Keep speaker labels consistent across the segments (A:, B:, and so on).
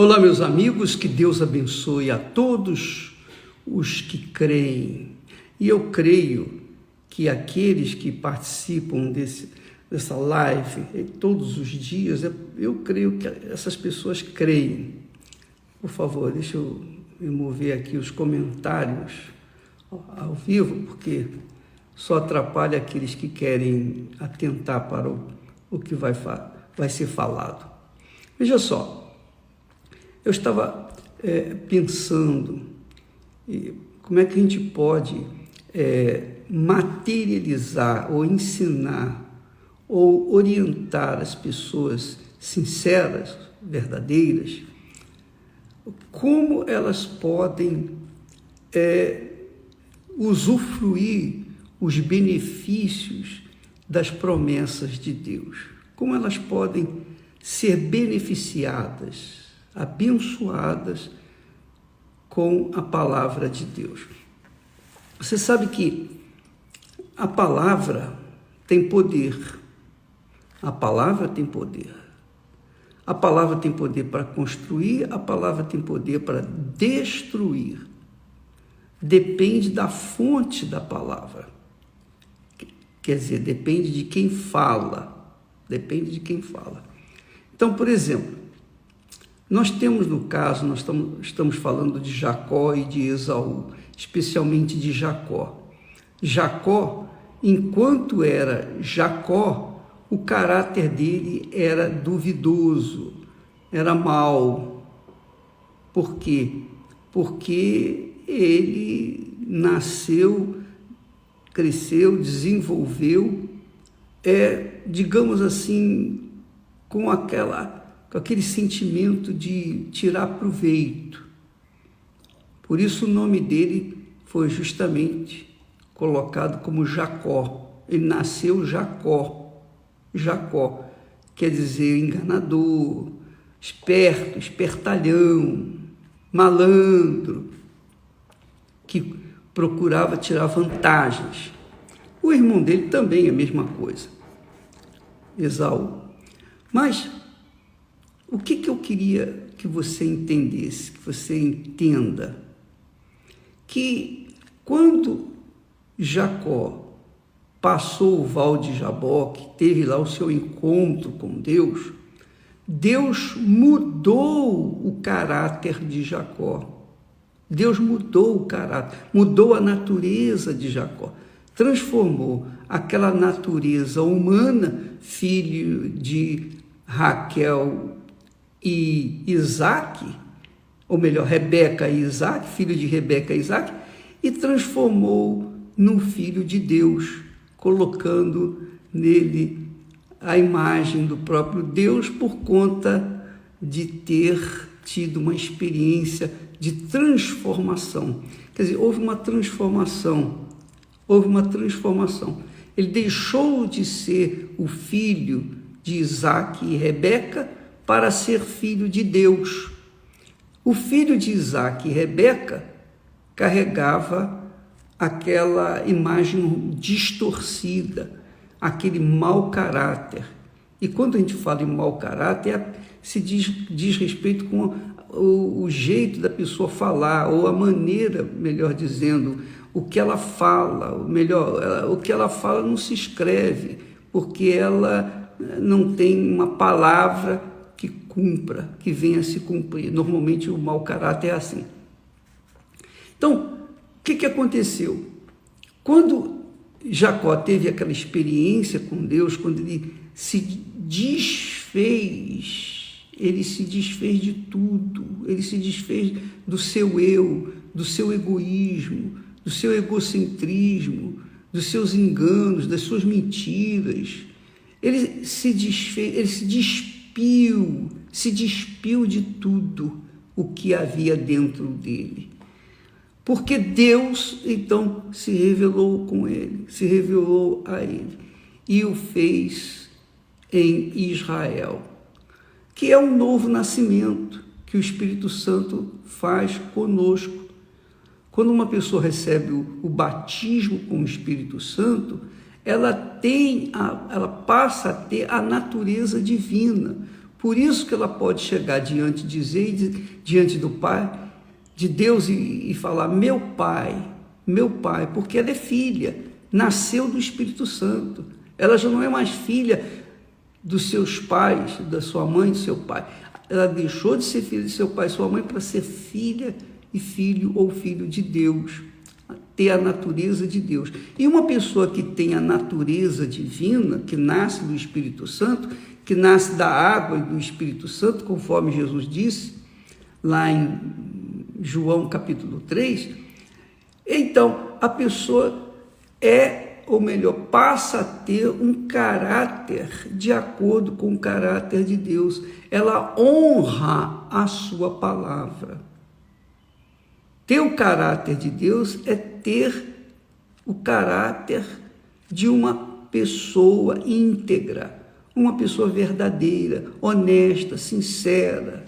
A: Olá, meus amigos, que Deus abençoe a todos os que creem. E eu creio que aqueles que participam dessa live todos os dias, eu creio que essas pessoas creem. Por favor, deixa eu remover aqui os comentários ao vivo, porque só atrapalha aqueles que querem atentar para o que vai ser falado. Veja só. Eu estava pensando como é que a gente pode materializar ou ensinar ou orientar as pessoas sinceras, verdadeiras, como elas podem usufruir os benefícios das promessas de Deus, como elas podem ser beneficiadas, abençoadas com a palavra de Deus. Você sabe que a palavra tem poder. A palavra tem poder. A palavra tem poder para construir, a palavra tem poder para destruir. Depende da fonte da palavra. Quer dizer, depende de quem fala. Depende de quem fala. Então, por exemplo, nós temos no caso, nós estamos falando de Jacó e de Esaú, especialmente de Jacó. Jacó, enquanto era Jacó, o caráter dele era duvidoso, era mau. Por quê? Porque ele nasceu, cresceu, desenvolveu, digamos assim, com aquele sentimento de tirar proveito. Por isso o nome dele foi justamente colocado como Jacó. Ele nasceu Jacó. Jacó quer dizer enganador, esperto, espertalhão, malandro, que procurava tirar vantagens. O irmão dele também é a mesma coisa, Esaú. Mas o que eu queria que você entendesse, que você entenda? Que quando Jacó passou o val de Jaboque, teve lá o seu encontro com Deus, Deus mudou o caráter de Jacó. Deus mudou o caráter, mudou a natureza de Jacó, transformou aquela natureza humana, filho de Raquel e Isaac, ou melhor, Rebeca e Isaac, filho de Rebeca e Isaac, e transformou num filho de Deus, colocando nele a imagem do próprio Deus por conta de ter tido uma experiência de transformação. Quer dizer, houve uma transformação. Ele deixou de ser o filho de Isaac e Rebeca para ser filho de Deus. O filho de Isaac e Rebeca carregava aquela imagem distorcida, aquele mau caráter. E quando a gente fala em mau caráter, se diz respeito com o jeito da pessoa falar, ou a maneira, melhor dizendo, o que ela fala, o que ela fala não se escreve, porque ela não tem uma palavra que cumpra, que venha a se cumprir. Normalmente o mau caráter é assim. Então, o que aconteceu? Quando Jacó teve aquela experiência com Deus, quando ele se desfez de tudo, ele se desfez do seu eu, do seu egoísmo, do seu egocentrismo, dos seus enganos, das suas mentiras. Ele se despiu de tudo o que havia dentro dele. Porque Deus, então, se revelou a ele e o fez em Israel, que é um novo nascimento que o Espírito Santo faz conosco. Quando uma pessoa recebe o batismo com o Espírito Santo, ela passa a ter a natureza divina, Por isso que ela pode chegar diante do Pai, de Deus, e falar, meu Pai, porque ela é filha, nasceu do Espírito Santo. Ela já não é mais filha dos seus pais, da sua mãe e do seu pai. Ela deixou de ser filha de seu pai e sua mãe para ser filha e filho ou filho de Deus, ter a natureza de Deus. E uma pessoa que tem a natureza divina, que nasce do Espírito Santo, que nasce da água e do Espírito Santo, conforme Jesus disse, lá em João capítulo 3, então a pessoa passa a ter um caráter de acordo com o caráter de Deus. Ela honra a sua palavra. Ter o caráter de Deus é ter o caráter de uma pessoa íntegra, uma pessoa verdadeira, honesta, sincera.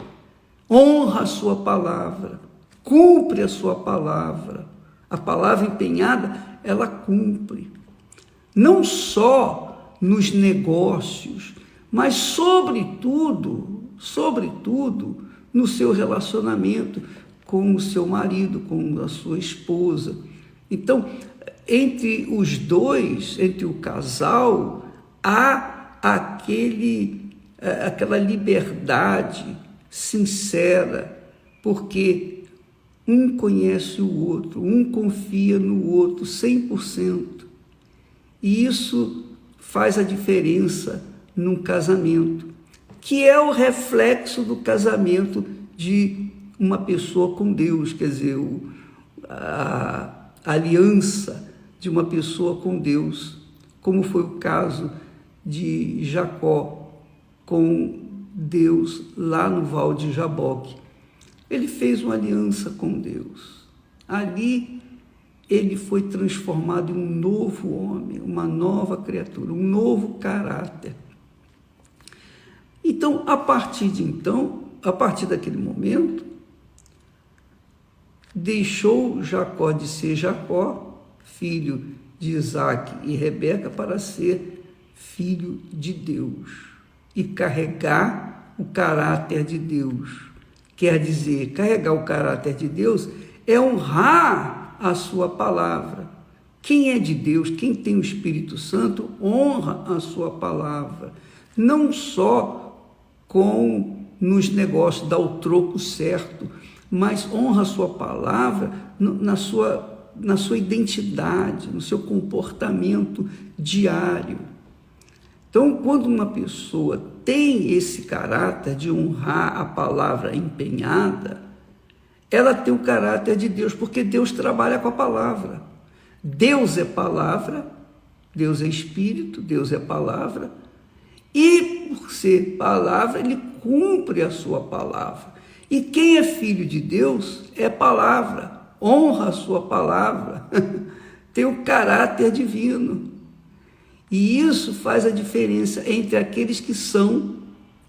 A: Honra a sua palavra, cumpre a sua palavra. A palavra empenhada, ela cumpre. Não só nos negócios, mas sobretudo, no seu relacionamento com o seu marido, com a sua esposa. Então, entre os dois, entre o casal, há aquela liberdade sincera, porque um conhece o outro, um confia no outro 100%. E isso faz a diferença num casamento, que é o reflexo do casamento de uma pessoa com Deus, quer dizer, a aliança de uma pessoa com Deus, como foi o caso de Jacó com Deus lá no Val de Jaboque. Ele fez uma aliança com Deus. Ali ele foi transformado em um novo homem, uma nova criatura, um novo caráter. Então, a partir daquele momento, deixou Jacó de ser Jacó, filho de Isaque e Rebeca, para ser filho de Deus e carregar o caráter de Deus. Quer dizer, carregar o caráter de Deus é honrar a sua palavra. Quem é de Deus, quem tem o Espírito Santo, honra a sua palavra. Não só nos negócios, dá o troco certo, mas honra a sua palavra na sua identidade, no seu comportamento diário. Então, quando uma pessoa tem esse caráter de honrar a palavra empenhada, ela tem o caráter de Deus, porque Deus trabalha com a palavra. Deus é palavra, Deus é Espírito, Deus é palavra, e por ser palavra, Ele cumpre a sua palavra. E quem é filho de Deus é palavra, honra a sua palavra, tem o caráter divino. E isso faz a diferença entre aqueles que são,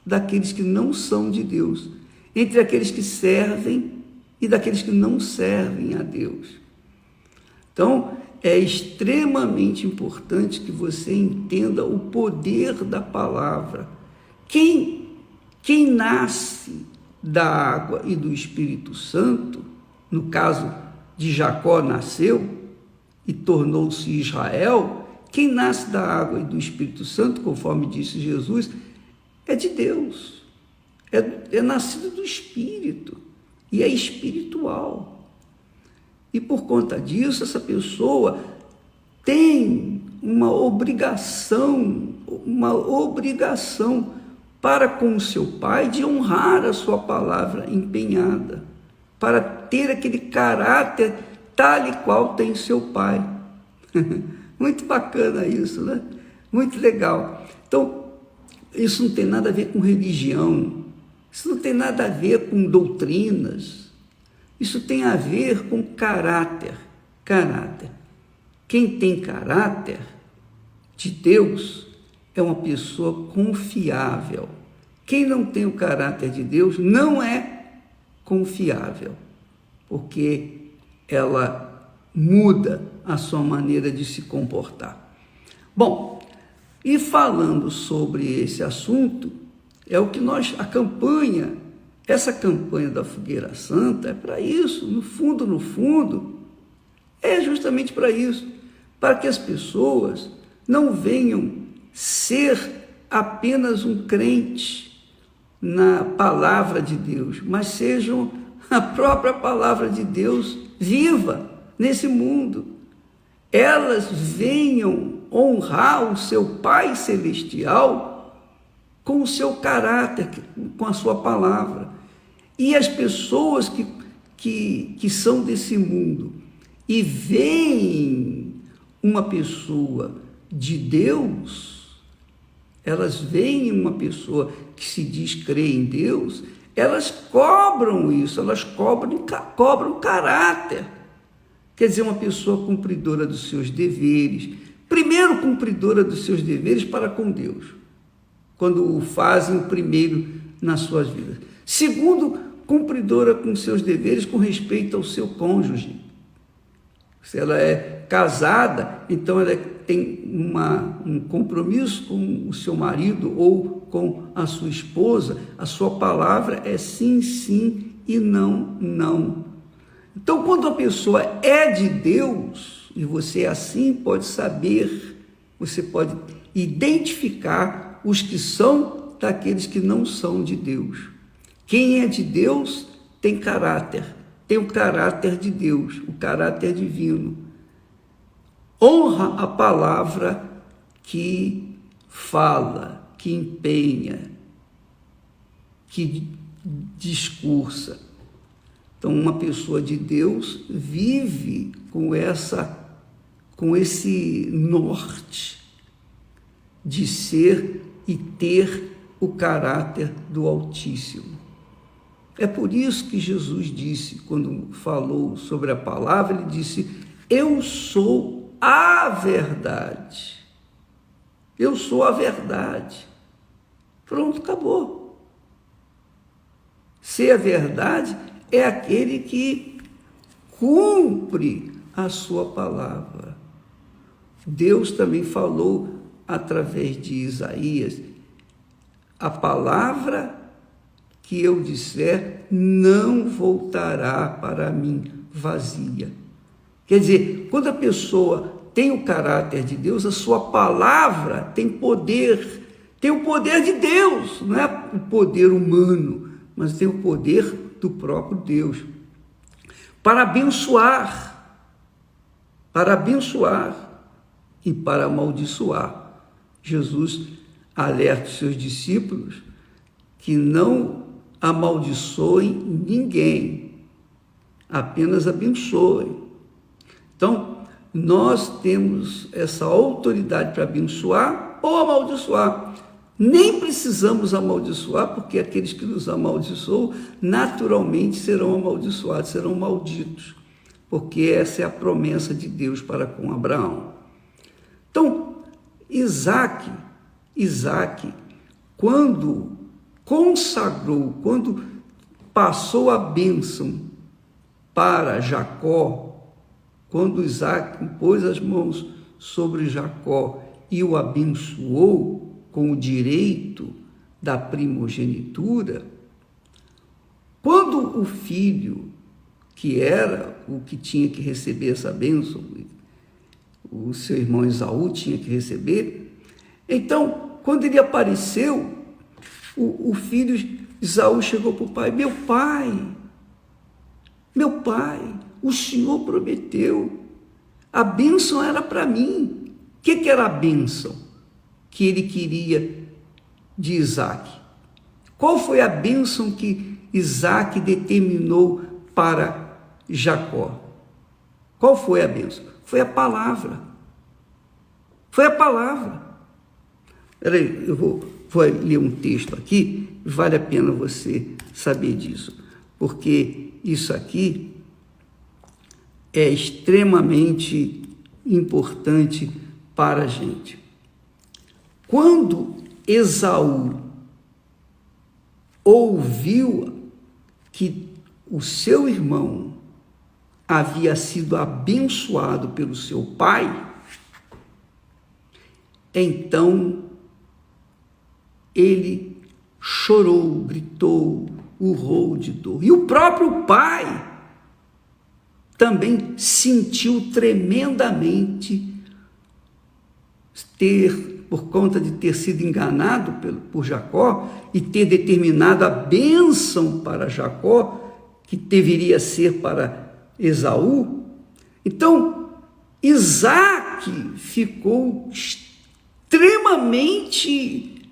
A: daqueles que não são de Deus, entre aqueles que servem e daqueles que não servem a Deus. Então, é extremamente importante que você entenda o poder da palavra. Quem nasce da água e do Espírito Santo, no caso de Jacó nasceu e tornou-se Israel, quem nasce da água e do Espírito Santo, conforme disse Jesus, é de Deus, é nascido do Espírito e é espiritual. E por conta disso, essa pessoa tem uma obrigação para com o seu pai de honrar a sua palavra empenhada, para ter aquele caráter tal e qual tem seu pai. Muito bacana isso, né? Muito legal. Então, isso não tem nada a ver com religião, isso não tem nada a ver com doutrinas, isso tem a ver com caráter. Quem tem caráter de Deus é uma pessoa confiável. Quem não tem o caráter de Deus não é confiável, porque ela muda a sua maneira de se comportar. Bom, e falando sobre esse assunto, É o que a campanha, essa campanha da Fogueira Santa é para isso, no fundo, é justamente para isso, para que as pessoas não venham ser apenas um crente na palavra de Deus, mas sejam a própria palavra de Deus viva nesse mundo. Elas venham honrar o seu Pai Celestial com o seu caráter, com a sua palavra. E as pessoas que são desse mundo e veem uma pessoa de Deus, elas veem uma pessoa que se diz crer em Deus, elas cobram isso, elas cobram caráter. Quer dizer, uma pessoa cumpridora dos seus deveres. Primeiro, cumpridora dos seus deveres para com Deus, quando o fazem o primeiro nas suas vidas. Segundo, cumpridora com seus deveres com respeito ao seu cônjuge. Se ela é casada, então ela tem um compromisso com o seu marido ou com a sua esposa. A sua palavra é sim, sim e não, não. Então, quando a pessoa é de Deus, e você assim pode saber, você pode identificar os que são daqueles que não são de Deus. Quem é de Deus tem caráter, tem o caráter de Deus, o caráter divino. Honra a palavra que fala, que empenha, que discursa. Então, uma pessoa de Deus vive com esse norte de ser e ter o caráter do Altíssimo. É por isso que Jesus disse, quando falou sobre a palavra, ele disse: eu sou a verdade. Eu sou a verdade. Pronto, acabou. Ser a verdade é aquele que cumpre a sua palavra. Deus também falou através de Isaías: a palavra que eu disser não voltará para mim vazia. Quer dizer, quando a pessoa tem o caráter de Deus, a sua palavra tem poder, tem o poder de Deus, não é o poder humano, mas tem o poder do próprio Deus, para abençoar e para amaldiçoar. Jesus alerta os seus discípulos que não amaldiçoem ninguém, apenas abençoem. Então, nós temos essa autoridade para abençoar ou amaldiçoar. Nem precisamos amaldiçoar, porque aqueles que nos amaldiçoam naturalmente serão amaldiçoados, serão malditos, porque essa é a promessa de Deus para com Abraão. Então, Isaac, quando consagrou, quando passou a bênção para Jacó, quando Isaac pôs as mãos sobre Jacó e o abençoou com o direito da primogenitura, quando o filho, que era o que tinha que receber essa bênção, o seu irmão Esaú tinha que receber, então, quando ele apareceu, o filho Esaú chegou para o pai: meu pai, o Senhor prometeu, a bênção era para mim. O que era a bênção que ele queria de Isaac? Qual foi a bênção que Isaac determinou para Jacó? Qual foi a bênção? Foi a palavra. Foi a palavra. Peraí, eu vou ler um texto aqui, vale a pena você saber disso, porque isso aqui é extremamente importante para a gente. Quando Esaú ouviu que o seu irmão havia sido abençoado pelo seu pai, então ele chorou, gritou, urrou de dor. E o próprio pai também sentiu tremendamente por conta de ter sido enganado por Jacó e ter determinado a bênção para Jacó, que deveria ser para Esaú. Então, Isaque ficou extremamente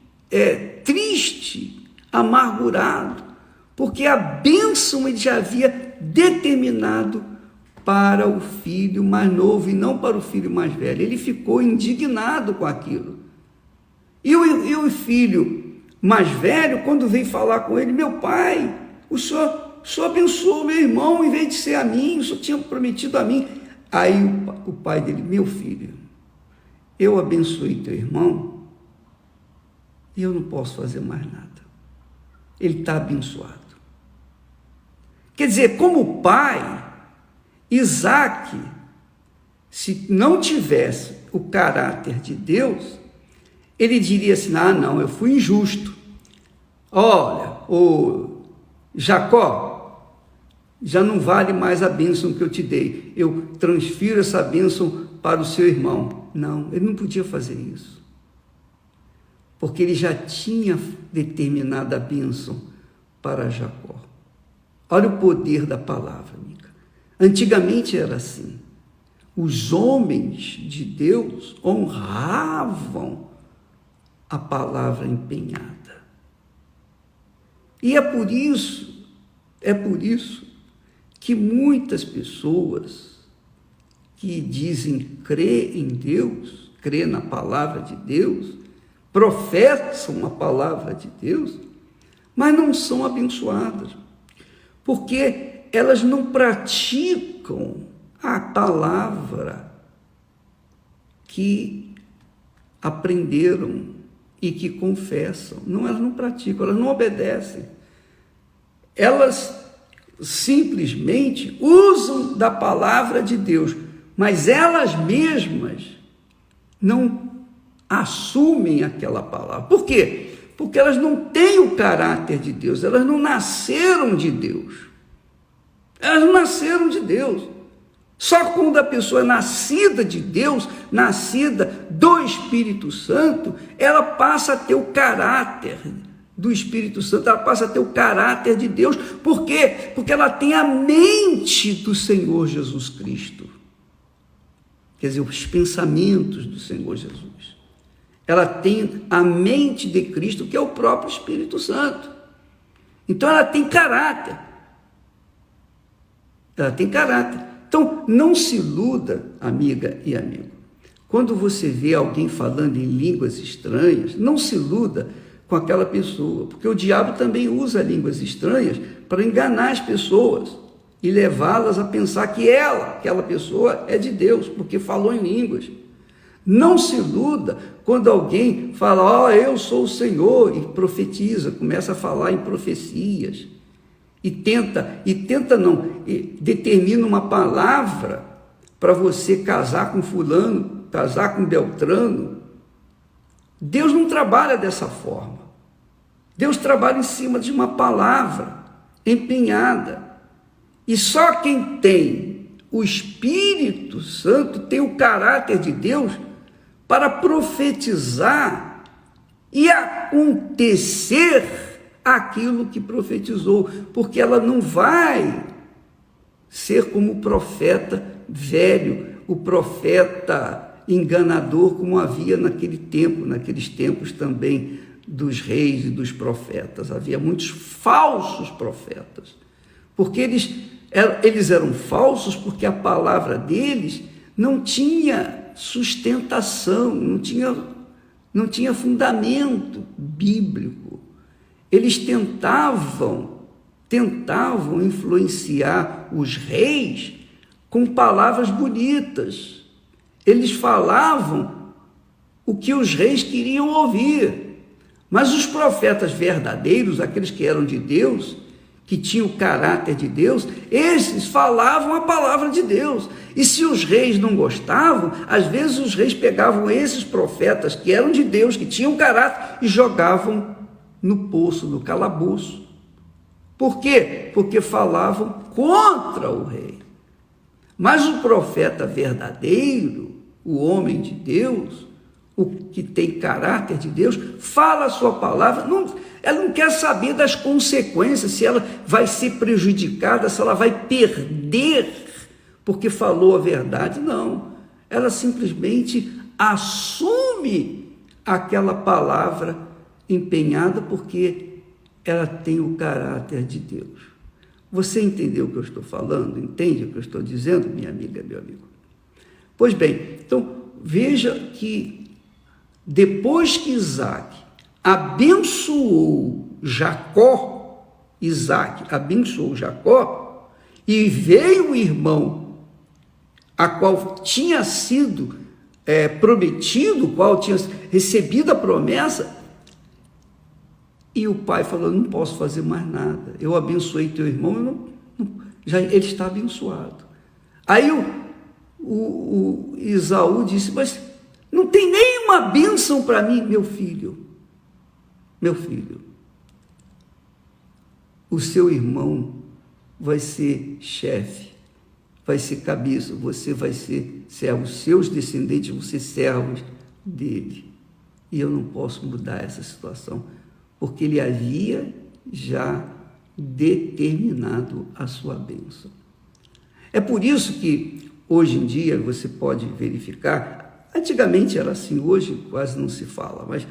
A: triste, amargurado, porque a bênção ele já havia determinado para o filho mais novo e não para o filho mais velho. Ele ficou indignado com aquilo. E o filho mais velho, quando veio falar com ele, meu pai, o senhor abençoou meu irmão em vez de ser a mim, o senhor tinha prometido a mim. Aí o pai dele, meu filho, eu abençoei teu irmão e eu não posso fazer mais nada. Ele está abençoado. Quer dizer, como pai, Isaque, se não tivesse o caráter de Deus, ele diria assim, não, eu fui injusto. Olha, o Jacó, já não vale mais a bênção que eu te dei. Eu transfiro essa bênção para o seu irmão. Não, ele não podia fazer isso. Porque ele já tinha determinado a bênção para Jacó. Olha o poder da palavra, amiga. Antigamente era assim. Os homens de Deus honravam a palavra empenhada. E é por isso que muitas pessoas que dizem crer em Deus, crer na palavra de Deus, professam a palavra de Deus, mas não são abençoadas, porque elas não praticam a palavra que aprenderam e que confessam. Não, elas não praticam, elas não obedecem. Elas simplesmente usam da palavra de Deus, mas elas mesmas não assumem aquela palavra. Por quê? Porque elas não têm o caráter de Deus, elas não nasceram de Deus. Elas não nasceram de Deus. Só quando a pessoa é nascida de Deus, nascida do Espírito Santo, ela passa a ter o caráter do Espírito Santo, ela passa a ter o caráter de Deus. Por quê? Porque ela tem a mente do Senhor Jesus Cristo. Quer dizer, os pensamentos do Senhor Jesus. Ela tem a mente de Cristo, que é o próprio Espírito Santo. Então ela tem caráter. Ela tem caráter. Então, não se iluda, amiga e amigo. Quando você vê alguém falando em línguas estranhas, não se iluda com aquela pessoa, porque o diabo também usa línguas estranhas para enganar as pessoas e levá-las a pensar que aquela pessoa é de Deus, porque falou em línguas. Não se iluda quando alguém fala, eu sou o Senhor, e profetiza, começa a falar em profecias. E determina uma palavra para você casar com fulano, casar com Beltrano. Deus não trabalha dessa forma. Deus trabalha em cima de uma palavra empenhada. E só quem tem o Espírito Santo tem o caráter de Deus para profetizar e acontecer aquilo que profetizou, porque ela não vai ser como o profeta velho, o profeta enganador, como havia naqueles tempos também dos reis e dos profetas. Havia muitos falsos profetas, porque eles eram falsos porque a palavra deles não tinha sustentação, não tinha fundamento bíblico. Eles tentavam influenciar os reis com palavras bonitas. Eles falavam o que os reis queriam ouvir. Mas os profetas verdadeiros, aqueles que eram de Deus, que tinham o caráter de Deus, esses falavam a palavra de Deus. E se os reis não gostavam, às vezes os reis pegavam esses profetas que eram de Deus, que tinham caráter, e jogavam no poço, no calabouço. Por quê? Porque falavam contra o rei. Mas o profeta verdadeiro, o homem de Deus, o que tem caráter de Deus, fala a sua palavra, ela não quer saber das consequências, se ela vai ser prejudicada, se ela vai perder porque falou a verdade, não. Ela simplesmente assume aquela palavra empenhada porque ela tem o caráter de Deus. Você entendeu o que eu estou falando? Entende o que eu estou dizendo, minha amiga, meu amigo? Pois bem, então veja que depois que Isaac abençoou Jacó, Isaac abençoou Jacó, e veio o irmão a qual tinha sido prometido, o qual tinha recebido a promessa, e o pai falou, não posso fazer mais nada, eu abençoei teu irmão, já ele está abençoado. Aí o Esaú disse, mas não tem nenhuma bênção para mim, meu filho, o seu irmão vai ser chefe, vai ser cabeça, você vai ser servo, os seus descendentes vão ser servos dele. E eu não posso mudar essa situação, porque ele havia já determinado a sua bênção. É por isso que hoje em dia você pode verificar, antigamente era assim, hoje quase não se fala, mas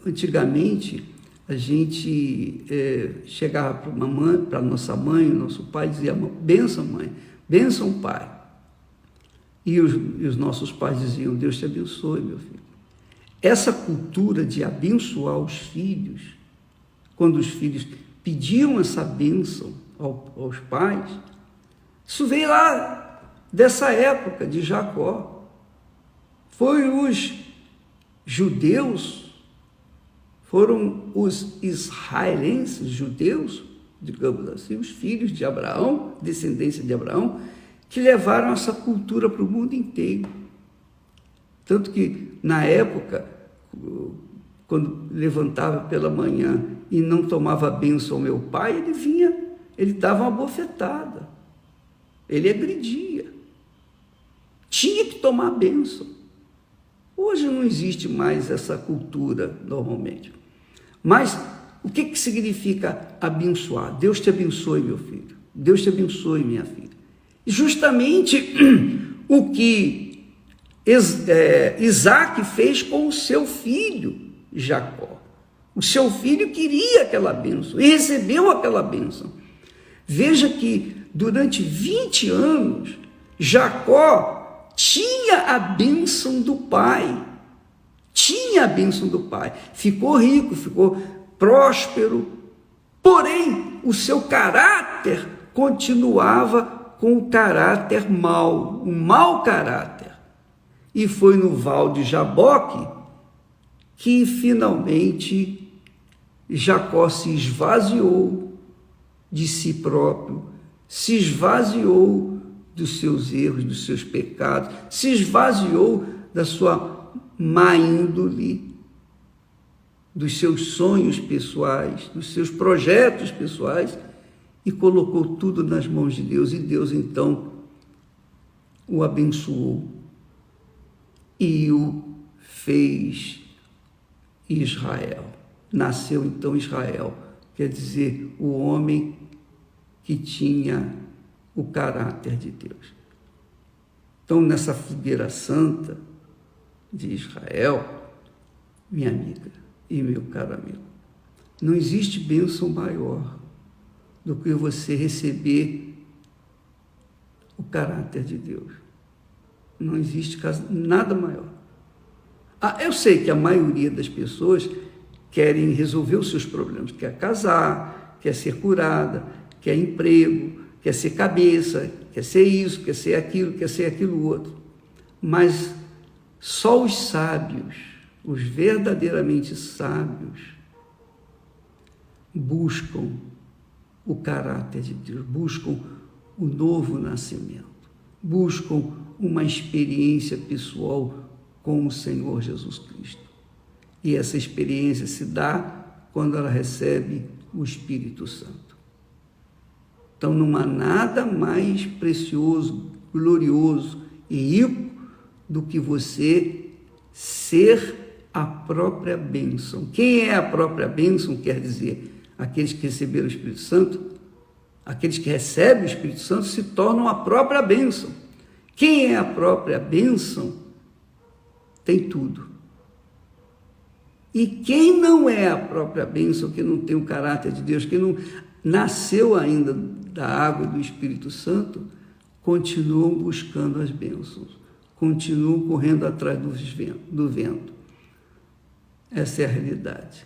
A: antigamente a gente chegava para nossa mãe, nosso pai, dizia, benção mãe, benção pai. E os nossos pais diziam, Deus te abençoe, meu filho. Essa cultura de abençoar os filhos, quando os filhos pediam essa bênção aos pais, isso veio lá dessa época de Jacó. Foi os judeus, foram os israelenses, judeus, digamos assim, os filhos de Abraão, descendência de Abraão, que levaram essa cultura para o mundo inteiro. Tanto que, na época, quando levantava pela manhã e não tomava bênção ao meu pai, ele vinha, ele dava uma bofetada, ele agredia, tinha que tomar bênção. Hoje não existe mais essa cultura, normalmente. Mas o que significa abençoar? Deus te abençoe, meu filho. Deus te abençoe, minha filha. E justamente o que Isaac fez com o seu filho Jacó. O seu filho queria aquela bênção e recebeu aquela bênção. Veja que durante 20 anos, Jacó tinha a bênção do pai. Tinha a bênção do pai. Ficou rico, ficou próspero. Porém, o seu caráter continuava com o caráter mau, um mau caráter. E foi no val de Jaboque que finalmente Jacó se esvaziou de si próprio, se esvaziou dos seus erros, dos seus pecados, se esvaziou da sua má índole, dos seus sonhos pessoais, dos seus projetos pessoais, e colocou tudo nas mãos de Deus, e Deus então o abençoou e o fez Israel. Nasceu então Israel, quer dizer, o homem que tinha o caráter de Deus. Então, nessa fogueira santa de Israel, minha amiga e meu caro amigo, não existe bênção maior do que você receber o caráter de Deus. Não existe nada maior. Eu sei que a maioria das pessoas querem resolver os seus problemas, quer casar, quer ser curada, quer emprego, quer ser cabeça, quer ser isso, quer ser aquilo outro. Mas só os sábios, os verdadeiramente sábios, buscam o caráter de Deus, buscam o novo nascimento, buscam uma experiência pessoal com o Senhor Jesus Cristo. E essa experiência se dá quando ela recebe o Espírito Santo. Então não há nada mais precioso, glorioso e rico do que você ser a própria bênção. Quem é a própria bênção? Quer dizer, aqueles que receberam o Espírito Santo, aqueles que recebem o Espírito Santo se tornam a própria bênção. Quem é a própria bênção tem tudo. E quem não é a própria bênção, que não tem o caráter de Deus, que não nasceu ainda da água e do Espírito Santo, continuam buscando as bênçãos, continuam correndo atrás do vento. Essa é a realidade.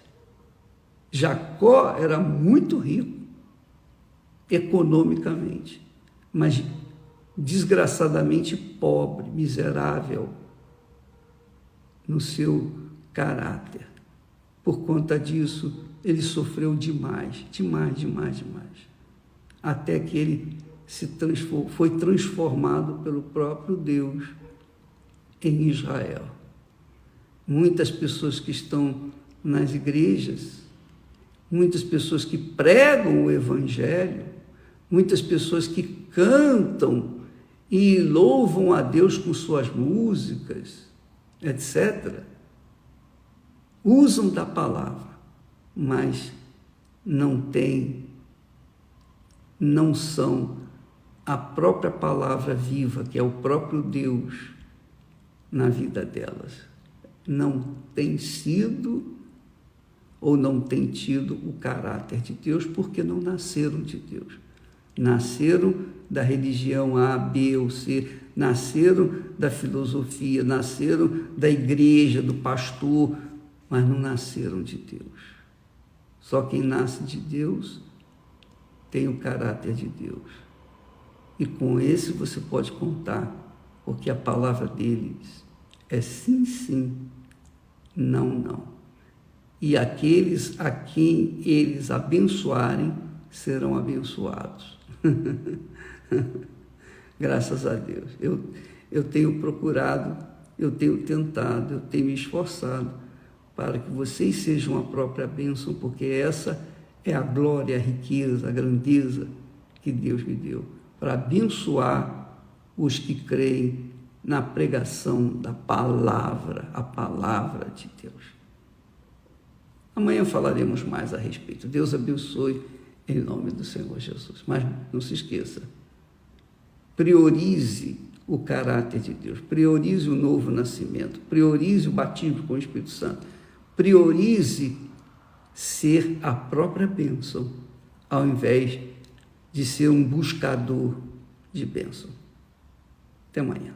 A: Jacó era muito rico, economicamente, mas desgraçadamente pobre, miserável no seu caráter. Por conta disso, ele sofreu demais, até que ele foi transformado pelo próprio Deus em Israel. Muitas pessoas que estão nas igrejas, muitas pessoas que pregam o Evangelho, muitas pessoas que cantam e louvam a Deus com suas músicas, etc., usam da palavra, mas não são a própria palavra viva, que é o próprio Deus, na vida delas. Não tem sido ou não tem tido o caráter de Deus porque não nasceram de Deus. Nasceram da religião A, B ou C, nasceram da filosofia, nasceram da igreja, do pastor, mas não nasceram de Deus. Só quem nasce de Deus tem o caráter de Deus. E com esse você pode contar, porque a palavra deles é sim, sim, não, não. E aqueles a quem eles abençoarem serão abençoados. Graças a Deus. Eu tenho procurado, eu tenho tentado, eu tenho me esforçado para que vocês sejam a própria bênção, porque essa é a glória, a riqueza, a grandeza que Deus me deu, para abençoar os que creem na pregação da palavra, a palavra de Deus. Amanhã falaremos mais a respeito. Deus abençoe em nome do Senhor Jesus. Mas não se esqueça, priorize o caráter de Deus, priorize o novo nascimento, priorize o batismo com o Espírito Santo, priorize ser a própria bênção, ao invés de ser um buscador de bênção. Até amanhã.